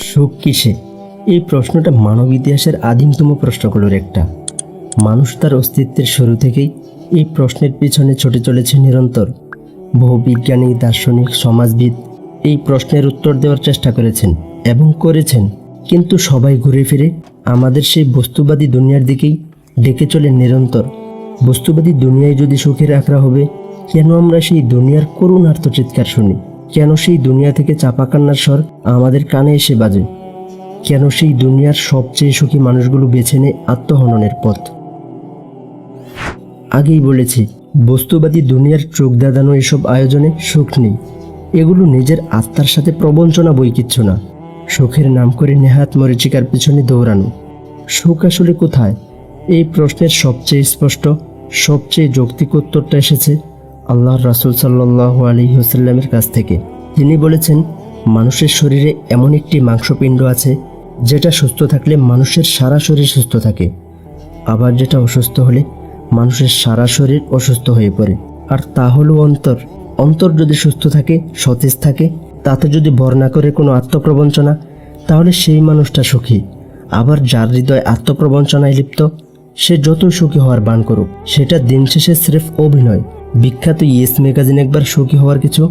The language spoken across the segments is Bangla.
সুখ কিসে? এই প্রশ্নটা মানব ইতিহাসের আদিমতম প্রশ্নগুলোর একটা। মানুষ তার অস্তিত্বের শুরু থেকেই এই প্রশ্নের পিছনে ছুটে চলেছে নিরন্তর। বহু বিজ্ঞানী, দার্শনিক, সমাজবিদ এই প্রশ্নের উত্তর দেওয়ার চেষ্টা করেছেন এবং করেছেন, কিন্তু সবাই ঘুরে ফিরে আমাদের সেই বস্তুবাদী দুনিয়ার দিকেই ডেকে চলে নিরন্তর। বস্তুবাদী দুনিয়ায় যদি সুখের আখড়া হবে, কেন আমরা সেই দুনিয়ার করুণ আর্তচিৎকার শুনি? কেন সেই দুনিয়া থেকে চাপা কান্নার স্বর আমাদের কানে এসে বাজে? কেন সেই দুনিয়ার সবচেয়ে সুখী মানুষগুলো বেছে নেয় আত্মহননের পথ? আগেই বলেছি, বস্তুবাদী দুনিয়ার চোখ দাদানো এসব আয়োজনে সুখ নেই। এগুলো নিজের আত্মার সাথে প্রবঞ্চনা, বই কিচ্ছু না। সুখের নাম করে নেহাত মরীচিকার পিছনে দৌড়ানো। সুখ আসলে কোথায়? এই প্রশ্নের সবচেয়ে স্পষ্ট, সবচেয়ে যৌক্তিক উত্তরটা এসেছে আল্লাহর রাসূল সাল্লাল্লাহু আলাইহি ওয়াসাল্লামের কাছ থেকে। তিনি বলেছেন, মানুষের শরীরে এমন একটি মাংসপিণ্ড আছে যেটা সুস্থ থাকলে মানুষের সারা শরীর সুস্থ থাকে, আবার যেটা অসুস্থ হলে মানুষের সারা শরীর অসুস্থ হয়ে পড়ে। আর তা হলো অন্তর। অন্তর যদি সুস্থ থাকে, সতেজ থাকে, তাতে যদি ভর না করে কোনো আত্মপ্রবঞ্চনা, তাহলে সেই মানুষটা সুখী। আবার যার হৃদয় আত্মপ্রবঞ্চনায় লিপ্ত, সে যতই সুখী হওয়ার বান করুক, সেটা দিন শেষে স্রেফ অভিনয়। বিখ্যাত ইয়েস ম্যাগাজিন একবার সুখী হওয়ার কিছু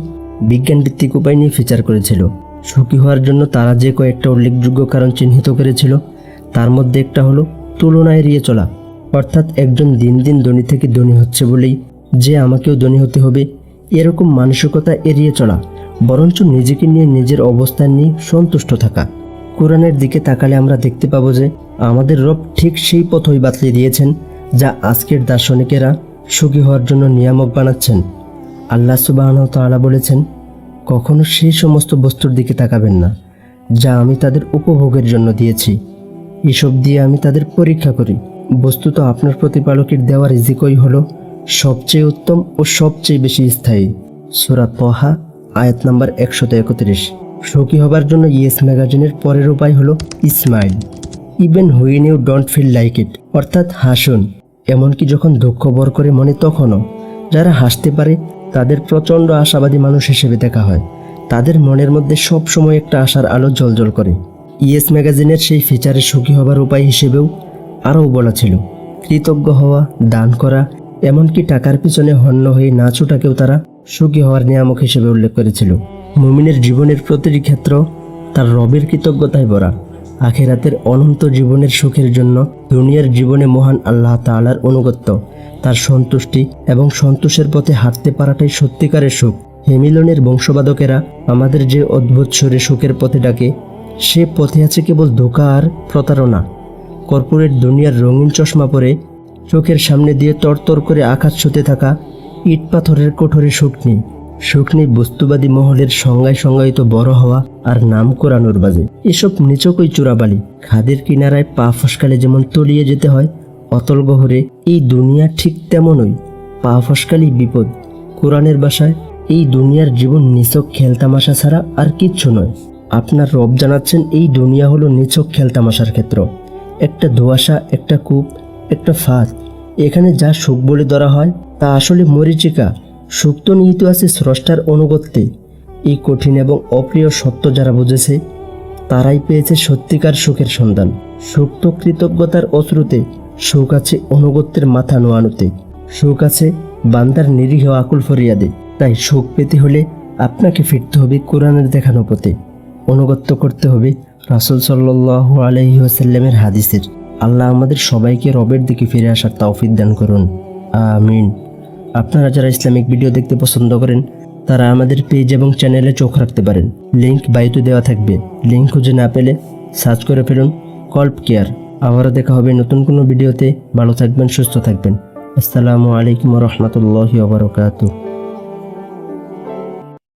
বিজ্ঞানভিত্তিক উপায় নিয়ে ফিচার করেছিল। সুখী হওয়ার জন্য তারা যে কয়েকটা উল্লেখযোগ্য কারণ চিহ্নিত করেছিল, তার মধ্যে একটা হলো তুলনা এড়িয়ে চলা। অর্থাৎ একজন দিন দিন ধনী থেকে ধনী হচ্ছে বলেই যে আমাকেও ধনী হতে হবে, এরকম মানসিকতা এড়িয়ে চলা, বরঞ্চ নিজেকে নিয়ে, নিজের অবস্থান নিয়ে সন্তুষ্ট থাকা। কোরআনের দিকে তাকালে আমরা দেখতে পাবো যে আমাদের রব ঠিক সেই পথই বাতলে দিয়েছেন যা আজকের দার্শনিকেরা সুখী হওয়ার জন্য নিয়ামক বানাচ্ছেন। আল্লাহ সুবহানাহু ওয়া তাআলা বলেছেন, কখনো সেই সমস্ত বস্তুর দিকে তাকাবেন না যা আমি তাদের উপভোগের জন্য দিয়েছি। এসব দিয়ে আমি তাদের পরীক্ষা করি। বস্তুত আপনার প্রতিপালকের দেওয়া রিজিকই হলো সবচেয়ে উত্তম ও সবচেয়ে বেশি স্থায়ী। সূরা তাহা আয়াত নাম্বার 131। সুখী হবার জন্য ইয়েস ম্যাগাজিনের পরের উপায় হলো smile even when you don't feel like it. অর্থাৎ হাসুন, এমনকি যখন দুঃখ ভর করে মনে তখনও। যারা হাসতে পারে তাদের প্রচণ্ড আশাবাদী মানুষ হিসেবে দেখা হয়। তাদের মনের মধ্যে সব সময় একটা আশার আলো জ্বলজ্বল করে। ইয়েস ম্যাগাজিনের সেই ফিচারে সুখী হবার উপায় হিসেবেও আরও বলা ছিল কৃতজ্ঞ হওয়া, দান করা, এমনকি টাকার পিছনে হন্য হয়ে না ছুটাকেও তারা সুখী হওয়ার নিয়ামক হিসেবে উল্লেখ করেছিল। মুমিনের জীবনের প্রতিটি ক্ষেত্র তার রবের কৃতজ্ঞতায় ভরা। আখিরাতের অনন্ত জীবনের সুখের জন্য দুনিয়ার জীবনে মহান আল্লাহ তাআলার অনুগত্য, তার সন্তুষ্টি এবং সন্তোষের পথে হাঁটতে পারাটাই সত্যিকারের সুখ। হেমিলনের বংশবাদকেরা আমাদের যে অদ্ভুত সুরে সুখের পথে ডাকে, সে পথে আছে কেবল ধোঁকা আর প্রতারণা। কর্পোরেট দুনিয়ার রঙিন চশমা পরে চোখের সামনে দিয়ে তরতর করে আকাশ ছুঁতে থাকা ইট পাথরের কোঠরে সুখ নেই। সুখ নেই বস্তুবাদী মহলের সংজ্ঞায়িত বড় হওয়া আর নাম কোরানোর বাজে। এসব নিচকই চূড়াবালি। খাদের কিনারায় পা ফসকালে যেমন তলিয়ে যেতে হয় অতল গহরে, এই দুনিয়া ঠিক তেমনই পা ফসকালি বিপদ। কোরআনের ভাষায় এই দুনিয়ার জীবন নিছক খেলতামাশা ছাড়া আর কিচ্ছু নয়। আপনার রব জানাচ্ছেন, এই দুনিয়া হলো নিছক খেলতামাশার ক্ষেত্র, একটা ধোঁয়াশা, একটা কূপ, একটা ফাঁদ। এখানে যা সুখ বলে ধরা হয় তা আসলে মরীচিকা। সুখ তো নিহিত আছে স্রষ্টার অনুগত্যে। এই কঠিন এবং অপ্রিয় সত্য যারা বুঝেছে, তারাই পেয়েছে সত্যিকার সুখের সন্ধান। সুখ তো কৃতজ্ঞতার অশ্রুতে, সুখ আছে অনুগত্যের মাথা নোয়ানোতে, সুখ আছে বান্দার নিরীহ আকুল ফরিয়াদে। তাই সুখ পেতে হলে আপনাকে ফিরতে হবে কোরআনের দেখানো পথে, অনুগত্য করতে হবে রাসূল সাল্লাল্লাহু আলাইহি ওয়াসাল্লামের হাদিসের। আল্লাহ আমাদের সবাইকে রবের দিকে ফিরে আসার তৌফিক দান করুন, আমিন। আপনারা যারা ইসলামিক ভিডিও দেখতে পছন্দ করেন, তারা আমাদের পেজ এবং চ্যানেলে চোখ রাখতে পারেন। লিংক বায়ুতে দেওয়া থাকবে। লিংক খুঁজে না পেলে সার্চ করে ফেলুন কল্প কেয়ার। আবারও দেখা হবে নতুন কোনো ভিডিওতে। ভালো থাকবেন, সুস্থ থাকবেন। আসসালামু আলাইকুম ওয়া রাহমাতুল্লাহি ওয়া বারাকাতুহু।